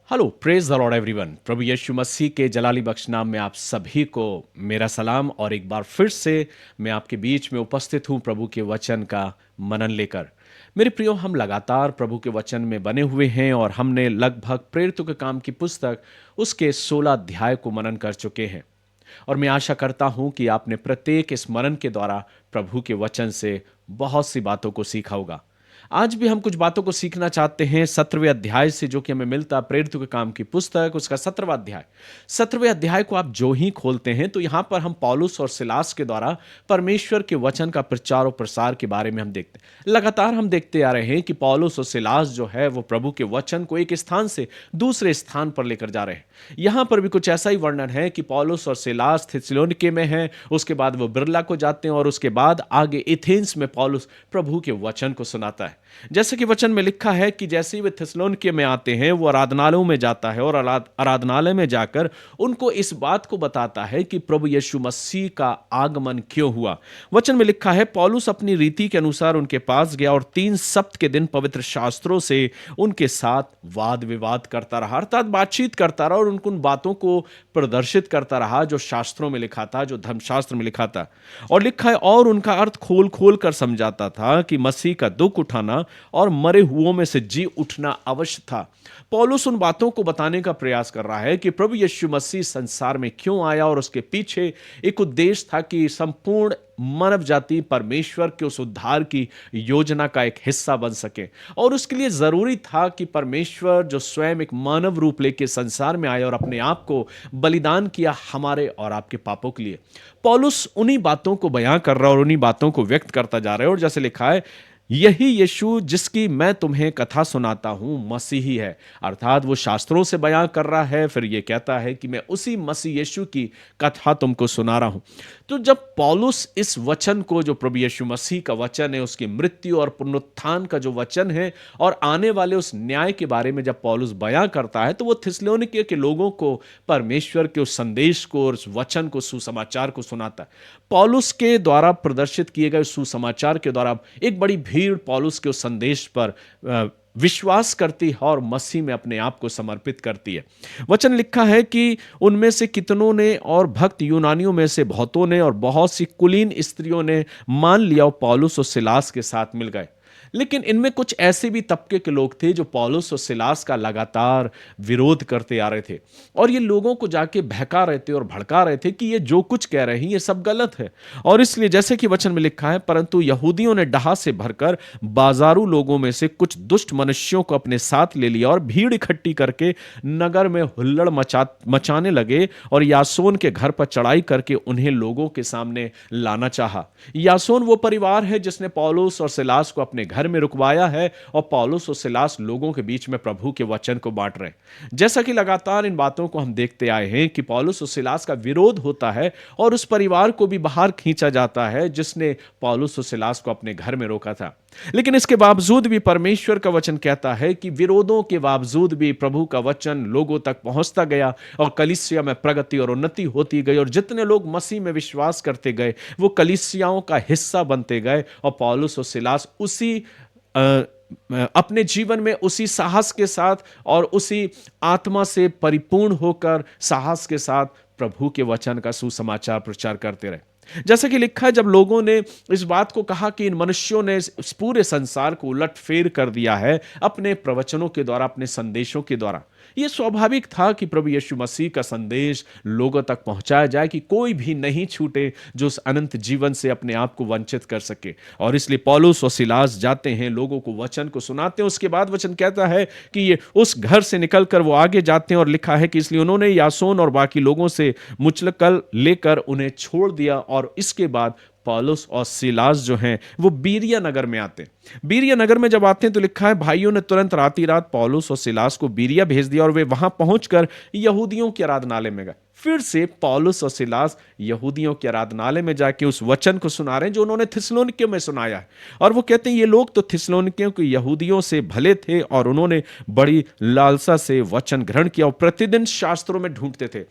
Hello, praise the Lord everyone. प्रभु यीशु मसीह के जलाली बख्श नाम में आप सभी को मेरा सलाम। और एक बार फिर से मैं आपके बीच में उपस्थित हूं प्रभु के वचन का मनन लेकर। मेरे प्रियो, हम लगातार प्रभु के वचन में बने हुए हैं और हमने लगभग प्रेरितों के काम की पुस्तक उसके 16 अध्याय को मनन कर चुके हैं। और मैं आशा करता हूं कि आपने प्रत्येक इस मनन के द्वारा प्रभु के वचन से बहुत सी बातों को सीखा होगा। आज भी हम कुछ बातों को सीखना चाहते हैं 17वें अध्याय से, जो कि हमें मिलता है प्रेरितों के काम की पुस्तक उसका 17वां अध्याय। 17वें अध्याय को आप जो ही खोलते हैं तो यहां पर हम पौलुस और सिलास के द्वारा परमेश्वर के वचन का प्रचार और प्रसार के बारे में हम देखते हैं। लगातार हम देखते आ रहे हैं कि पौलुस और सिलास जो है वो प्रभु के वचन को एक स्थान से दूसरे स्थान पर लेकर जा रहे हैं। यहां पर भी कुछ ऐसा ही वर्णन है कि पौलुस और सिलास थिस्सलुनीके में हैं, उसके बाद वो बिरला को जाते हैं और उसके बाद आगे एथेंस में पौलुस प्रभु के वचन को सुनाता है। जैसे कि वचन में लिखा है कि जैसे ही वे थिस्सलुनीके में आते हैं वो आराधनालयों में जाता है और आराधनालय में जाकर उनको इस बात को बताता है कि प्रभु यीशु मसीह का आगमन क्यों हुआ। वचन में लिखा है, पौलुस अपनी रीति के अनुसार उनके पास गया और 3 सप्त के दिन पवित्र शास्त्रों से उनके साथ वाद विवाद करता रहा, अर्थात बातचीत करता रहा और उनको उन बातों को प्रदर्शित करता रहा जो शास्त्रों में लिखा था, जो धर्मशास्त्र में लिखा था। और लिखा है, और उनका अर्थ खोल खोल कर समझाता था कि मसीह का दुख उठाना और मरे हुओं में से जी उठना अवश्य था। पौलुस उन बातों को बताने का प्रयास कर रहा है कि प्रभु यीशु मसीह संसार में क्यों आया और उसके पीछे एक उद्देश्य था कि संपूर्ण मानव जाति परमेश्वर के उस उद्धार की योजना का एक हिस्सा बन सके। और उसके लिए जरूरी था कि परमेश्वर जो स्वयं एक मानव रूप लेके संसार में आया और अपने आप को बलिदान किया हमारे और आपके पापों के लिए। पौलुस उन्हीं बातों को बयां कर रहा है और उन्हीं बातों को व्यक्त करता जा रहा है। और जैसे लिखा है, यही यीशु जिसकी मैं तुम्हें कथा सुनाता हूं मसीही है, अर्थात वो शास्त्रों से बयां कर रहा है, फिर ये कहता है कि मैं उसी मसीह यीशु की कथा तुमको सुना रहा हूं। तो जब पौलुस इस वचन को, जो प्रभु यीशु मसीह का वचन है, उसकी मृत्यु और पुनरुत्थान का जो वचन है और आने वाले उस न्याय के बारे में जब पौलुस बयां करता है, तो वो थिस्सलुनीके के लोगों को परमेश्वर के उस संदेश को और उस वचन को, सुसमाचार को सुनाता है। पौलुस के द्वारा प्रदर्शित किए गए सुसमाचार के द्वारा एक बड़ी भीड़ पौलुस के उस संदेश पर विश्वास करती है और मसीह में अपने आप को समर्पित करती है। वचन लिखा है कि उनमें से कितनों ने और भक्त यूनानियों में से बहुतों ने और बहुत सी कुलीन स्त्रियों ने मान लिया और पौलुस और सिलास के साथ मिल गए। लेकिन इनमें कुछ ऐसे भी तबके के लोग थे जो पौलुस और सिलास का लगातार विरोध करते आ रहे थे और ये लोगों को जाके बहका रहे थे और भड़का रहे थे कि ये जो कुछ कह रहे हैं ये सब गलत है। और इसलिए जैसे कि वचन में लिखा है, परंतु यहूदियों ने डहा से भरकर बाजारू लोगों में से कुछ दुष्ट मनुष्यों को अपने साथ ले लिया और भीड़ इकट्ठी करके नगर में हुल्लड़ मचाने लगे और यासोन के घर पर चढ़ाई करके उन्हें लोगों के सामने लाना चाहा। यासोन वो परिवार है जिसने पौलुस और सिलास को अपने घर में रुकवाया है और पौलुस और सिलास लोगों के बीच में प्रभु के वचन को बांट रहे हैं। जैसा कि लगातार इन बातों को हम देखते आए हैं कि पौलुस और सिलास का विरोध होता है और उस परिवार को भी बाहर खींचा जाता है जिसने पौलुस और सिलास को अपने घर में रोका था। लेकिन इसके बावजूद भी परमेश्वर का वचन कहता है कि विरोधों के बावजूद भी प्रभु का वचन लोगों तक पहुंचता गया और कलीसिया में प्रगति और उन्नति होती गई और जितने लोग मसीह में विश्वास करते गए वो कलीसियाओं का हिस्सा बनते गए और पौलुस और सिलास उसी अपने जीवन में उसी साहस के साथ और उसी आत्मा से परिपूर्ण होकर साहस के साथ प्रभु के वचन का सुसमाचार प्रचार करते रहे। जैसा कि लिखा है, जब लोगों ने इस बात को कहा कि इन मनुष्यों ने इस पूरे संसार को उलटफेर कर दिया है अपने प्रवचनों के द्वारा, अपने संदेशों के द्वारा, यह स्वाभाविक था कि प्रभु यीशु मसीह का संदेश लोगों तक पहुंचाया जाए कि कोई भी नहीं छूटे जो उस अनंत जीवन से अपने आप को वंचित कर सके। और इसलिए पौलुस और सिलास जाते हैं, लोगों को वचन को सुनाते हैं। उसके बाद वचन कहता है कि ये उस घर से निकलकर वो आगे जाते हैं और लिखा है कि इसलिए उन्होंने यासोन और बाकी लोगों से मुचलकल लेकर उन्हें छोड़ दिया। और इसके बाद पौलुस और सिलास जो हैं वो बीरिया नगर में आते हैं। बीरिया नगर में जब आते हैं तो लिखा है, भाइयों ने तुरंत राती रात पौलुस और सिलास को बीरिया भेज दिया और वे वहां पहुंचकर यहूदियों के आराधनालय में गए। फिर से पौलुस और सिलास यहूदियों के आराधनालय में जाके उस वचन को सुना रहे हैं जो उन्होंने थिस्सलुनीके में सुनाया है। और वो कहते हैं ये लोग तो थिस्सलुनीकियों के यहूदियों से भले थे और उन्होंने बड़ी लालसा से वचन ग्रहण किया और प्रतिदिन शास्त्रों में ढूंढते थे।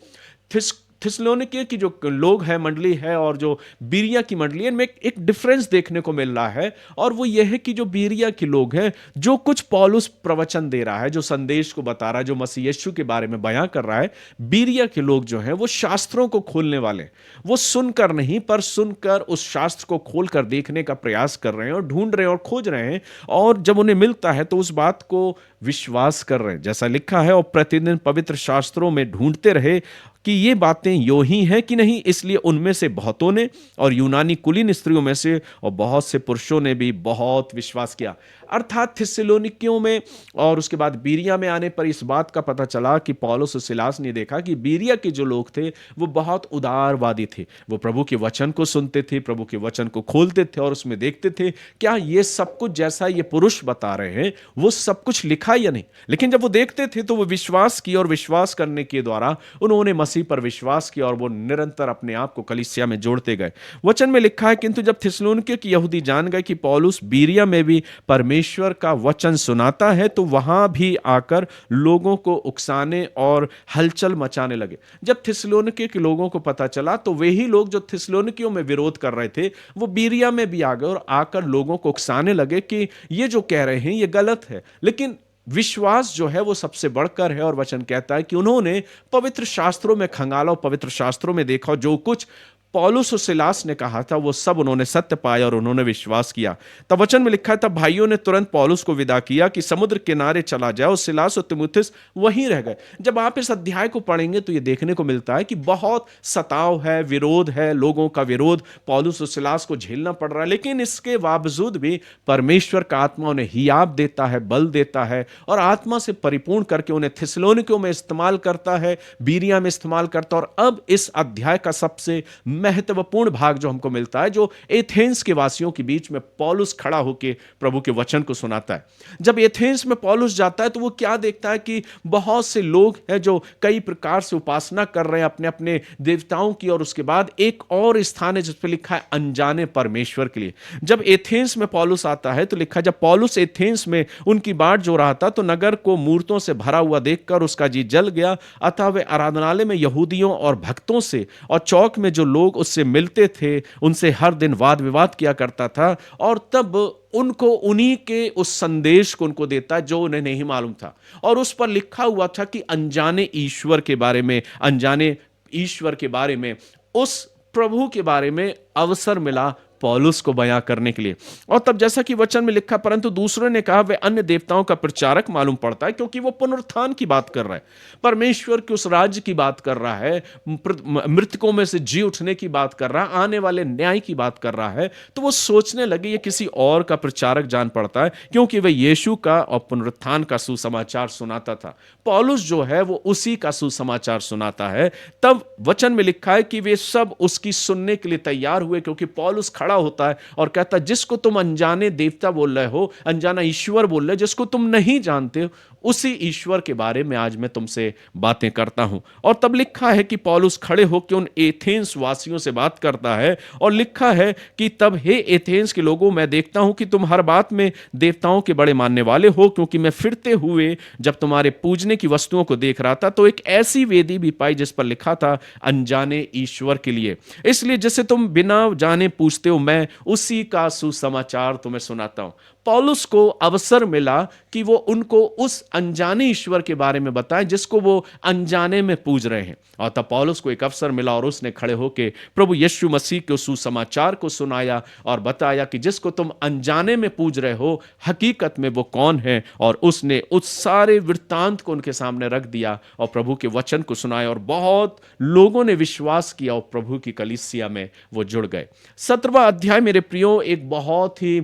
थिस्सलुनीके की जो लोग हैं, मंडली है, और जो बीरिया की मंडली है, इनमें एक डिफरेंस देखने को मिल रहा है। और वो यह है कि जो बीरिया के लोग हैं, जो कुछ पौलुस प्रवचन दे रहा है, जो संदेश को बता रहा है, जो मसीह यीशु के बारे में बयां कर रहा है, बीरिया के लोग जो हैं वो शास्त्रों को खोलने वाले, वो सुनकर नहीं पर सुनकर उस शास्त्र को खोलकर देखने का प्रयास कर रहे हैं और ढूंढ रहे हैं और खोज रहे हैं, और जब उन्हें मिलता है तो उस बात को विश्वास कर रहे हैं। जैसा लिखा है, और प्रतिदिन पवित्र शास्त्रों में ढूंढते रहे कि ये बातें यो ही हैं कि नहीं, इसलिए उनमें से बहुतों ने, और यूनानी कुलीन स्त्रियों में से और बहुत से पुरुषों ने भी बहुत विश्वास किया। अर्थात थिस्सलुनीकियों में और उसके बाद बीरिया में आने पर इस बात का पता चला कि पौलुस और सिलास ने देखा कि बीरिया के जो लोग थे वो बहुत उदारवादी थे। वो प्रभु के वचन को सुनते थे, प्रभु के वचन को खोलते थे और उसमें देखते थे क्या ये सब कुछ जैसा ये पुरुष बता रहे हैं वो सब कुछ लिखा या नहीं। लेकिन जब वो देखते थे तो वो विश्वास किया, और विश्वास करने के द्वारा उन्होंने मसीह पर विश्वास किया, और वो निरंतर अपने आप को कलीसिया में जोड़ते गए। वचन में लिखा है, किंतु जब थिस्सलुनीके के यहूदी जान गए कि पौलुस बीरिया में भी परमेश्वर का वचन सुनाता है, तो वहां भी आकर लोगों को उकसाने और हलचल मचाने लगे। जब थिस्सलुनीके के लोगों को पता चला तो वही लोग जो थिस्सलुनीकियों में विरोध कर रहे थे वो बीरिया में भी आ गए और आकर लोगों को उकसाने लगे कि ये जो कह रहे हैं ये गलत है। लेकिन विश्वास जो है वो सबसे बढ़कर है, और वचन कहता है कि उन्होंने पवित्र शास्त्रों में खंगाला और पवित्र शास्त्रों में देखा, जो कुछ पौलुस और सिलास ने कहा था वो सब उन्होंने सत्य पाया और उन्होंने विश्वास किया। तब वचन में लिखा है, तब भाइयों ने तुरंत पौलुस को विदा किया कि समुद्र किनारे चला जाए, और सिलास और तीमुथियुस वहीं रह गए। जब आप इस अध्याय को पढ़ेंगे तो ये देखने को मिलता है कि बहुत सताव है, विरोध है, लोगों का विरोध पौलुस और सिलास को झेलना पड़ रहा है, लेकिन इसके बावजूद भी परमेश्वर का आत्मा उन्हें हियाव देता है, बल देता है, और आत्मा से परिपूर्ण करके उन्हें थिस्सलुनीकियों में इस्तेमाल करता है, बीरिया में इस्तेमाल करता है। और अब इस अध्याय का सबसे महत्वपूर्ण भाग जो हमको मिलता है, जो एथेंस के वासियों के बीच में पौलुस खड़ा होकर प्रभु के वचन को सुनाता है। जब एथेंस में पौलुस जाता है तो वो क्या देखता है कि बहुत से लोग हैं जो कई प्रकार से उपासना कर रहे हैं अपने अपने देवताओं की, और उसके बाद एक और स्थान है जिस पर लिखा है अनजाने परमेश्वर के लिए। जब एथेंस में पौलुस आता है तो लिखा है, जब पौलुस एथेंस में उनकी बाट जो रहा था तो नगर को मूर्तों से भरा हुआ देखकर उसका जी जल गया। अतः वे आराधनालय में यहूदियों और भक्तों से और चौक में जो लोग उससे मिलते थे उनसे हर दिन वाद विवाद किया करता था, और तब उनको उन्हीं के उस संदेश को उनको देता जो उन्हें नहीं मालूम था। और उस पर लिखा हुआ था कि अनजाने ईश्वर के बारे में, अनजाने ईश्वर के बारे में, उस प्रभु के बारे में अवसर मिला पौलुस को बयां करने के लिए। और तब जैसा कि वचन में लिखा, परंतु दूसरों ने कहा वे अन्य देवताओं का प्रचारक मालूम पड़ता है, क्योंकि वो पुनरुत्थान की बात कर रहा है, परमेश्वर के उस राज्य की बात कर रहा है, मृतकों में से जी उठने की बात कर रहा है, आने वाले न्याय की बात कर रहा है। तो वो सोचने लगे ये किसी और का प्रचारक जान पड़ता है, क्योंकि वह यीशु का और पुनरुत्थान का सुसमाचार सुनाता था। पौलुस जो है वो उसी का सुसमाचार सुनाता है। तब वचन में लिखा है कि वे सब उसकी सुनने के लिए तैयार हुए, क्योंकि पौलुस खड़ा होता है और कहता है, जिसको तुम अनजाने देवता बोल रहे हो, अनजाना ईश्वर बोल रहे हो, जिसको तुम नहीं जानते हो, उसी ईश्वर के बारे में आज मैं तुमसे बातें करता हूं। और तब लिखा है कि पौलुस खड़े होकर उन एथेंस वासियों से बात करता है, और लिखा है कि तब हे एथेंस के लोगों, मैं देखता हूं कि तुम हर बात में देवताओं के बड़े मानने वाले हो, क्योंकि मैं फिरते हुए जब तुम्हारे पूजने की वस्तुओं को देख रहा था तो एक ऐसी वेदी भी पाई जिस पर लिखा था अनजाने ईश्वर के लिए। इसलिए जिसे तुम बिना जाने पूछते हो, मैं उसी का सुसमाचार तुम्हें सुनाता हूं। पौलुस को अवसर मिला कि वो उनको उस अनजाने ईश्वर के बारे में बताएं जिसको वो अनजाने में पूज रहे हैं। और तब पौलुस को एक अवसर मिला और उसने खड़े होकर प्रभु यीशु मसीह के सुसमाचार को सुनाया और बताया कि जिसको तुम अनजाने में पूज रहे हो हकीकत में वो कौन है। और उसने उस सारे वृत्तांत को उनके सामने रख दिया और प्रभु के वचन को सुनाया, और बहुत लोगों ने विश्वास किया और प्रभु की कलीसिया में वो जुड़ गए। 17वां अध्याय मेरे प्रियो एक बहुत ही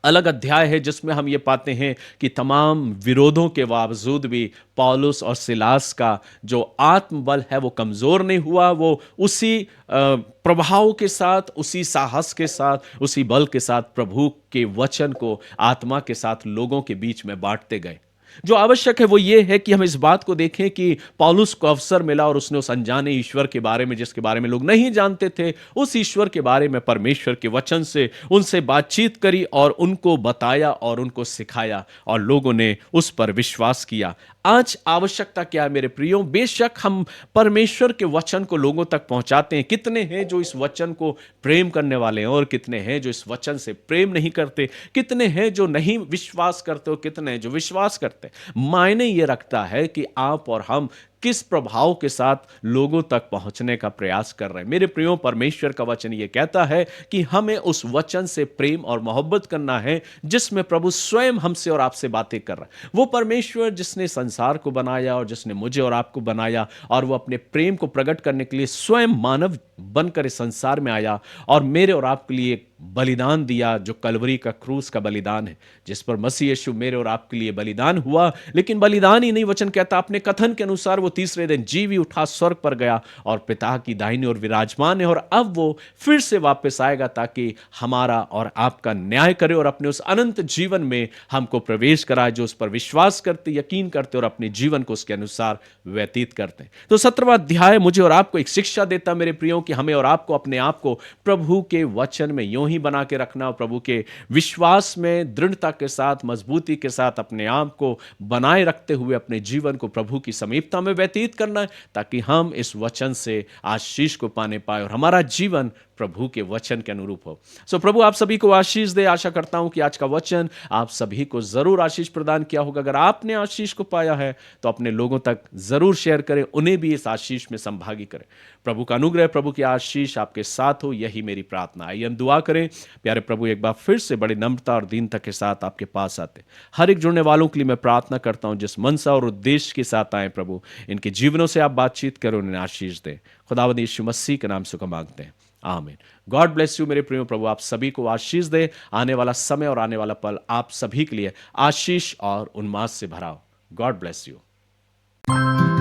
अलग अध्याय है, जिसमें हम ये पाते हैं कि तमाम विरोधों के बावजूद भी पौलुस और सिलास का जो आत्मबल है वो कमजोर नहीं हुआ। वो उसी प्रभाव के साथ, उसी साहस के साथ, उसी बल के साथ प्रभु के वचन को आत्मा के साथ लोगों के बीच में बांटते गए। जो आवश्यक है वो ये है कि हम इस बात को देखें कि पौलुस को अवसर मिला और उसने उस अनजाने ईश्वर के बारे में, जिसके बारे में लोग नहीं जानते थे, उस ईश्वर के बारे में परमेश्वर के वचन से उनसे बातचीत करी और उनको बताया और उनको सिखाया और लोगों ने उस पर विश्वास किया। आज आवश्यकता क्या है मेरे प्रियो? बेशक हम परमेश्वर के वचन को लोगों तक पहुंचाते हैं। कितने हैं जो इस वचन को प्रेम करने वाले हैं और कितने हैं जो इस वचन से प्रेम नहीं करते? कितने हैं जो नहीं विश्वास करते और कितने हैं जो विश्वास करते हैं? मायने ये रखता है कि आप और हम किस प्रभाव के साथ लोगों तक पहुंचने का प्रयास कर रहे हैं। मेरे प्रियो, परमेश्वर का वचन ये कहता है कि हमें उस वचन से प्रेम और मोहब्बत करना है जिसमें प्रभु स्वयं हमसे और आपसे बातें कर रहा है। वो परमेश्वर जिसने संसार को बनाया और जिसने मुझे और आपको बनाया, और वो अपने प्रेम को प्रकट करने के लिए स्वयं मानव बनकर इस संसार में आया और मेरे और आपके लिए एक बलिदान दिया, जो कलवरी का क्रूस का बलिदान है, जिस पर मसीह यीशु मेरे और आपके लिए बलिदान हुआ। लेकिन बलिदान ही नहीं, वचन कहता अपने कथन के अनुसार वो तीसरे दिन जी भी उठा, स्वर्ग पर गया और पिता की दाहिनी ओर विराजमान है, और अब वो फिर से वापस आएगा ताकि हमारा और आपका न्याय करे और अपने उस अनंत जीवन में हमको प्रवेश कराए, जो उस पर विश्वास करते, यकीन करते और अपने जीवन को उसके अनुसार व्यतीत करते हैं। तो 17वां अध्याय मुझे और आपको एक शिक्षा देता मेरे प्रियो कि हमें और आपको अपने आप को प्रभु के वचन में यूं ही बना के रखना और प्रभु के विश्वास में दृढ़ता के साथ, मजबूती के साथ अपने आप को बनाए रखते हुए अपने जीवन को प्रभु की समीपता में व्यतीत करना है, ताकि हम इस वचन से आशीष को पाने पाए और हमारा जीवन प्रभु के वचन के अनुरूप हो। सो प्रभु आप सभी को आशीष दे। आशा करता हूं कि आज का वचन आप सभी को जरूर आशीष प्रदान किया होगा। अगर आपने आशीष को पाया है तो अपने लोगों तक जरूर शेयर करें, उन्हें भी इस आशीष में संभागी करें। प्रभु का अनुग्रह, प्रभु की आशीष आपके साथ हो, यही मेरी प्रार्थना। आइए हम दुआ करें। प्यारे प्रभु, एक बार फिर से बड़ी नम्रता और दीनता के साथ आपके पास आते हर एक जुड़ने वालों के लिए मैं प्रार्थना करता हूं, जिस मनसा और उद्देश्य के साथ आए प्रभु, इनके जीवनों से आप बातचीत करें, उन्हें आशीष दें। खुदावंद यीशु मसीह के नाम से मांगते हैं, आमीन। गॉड ब्लेस यू मेरे प्रियो। प्रभु आप सभी को आशीष दे। आने वाला समय और आने वाला पल आप सभी के लिए आशीष और उन्माद से भरा हो। God bless you.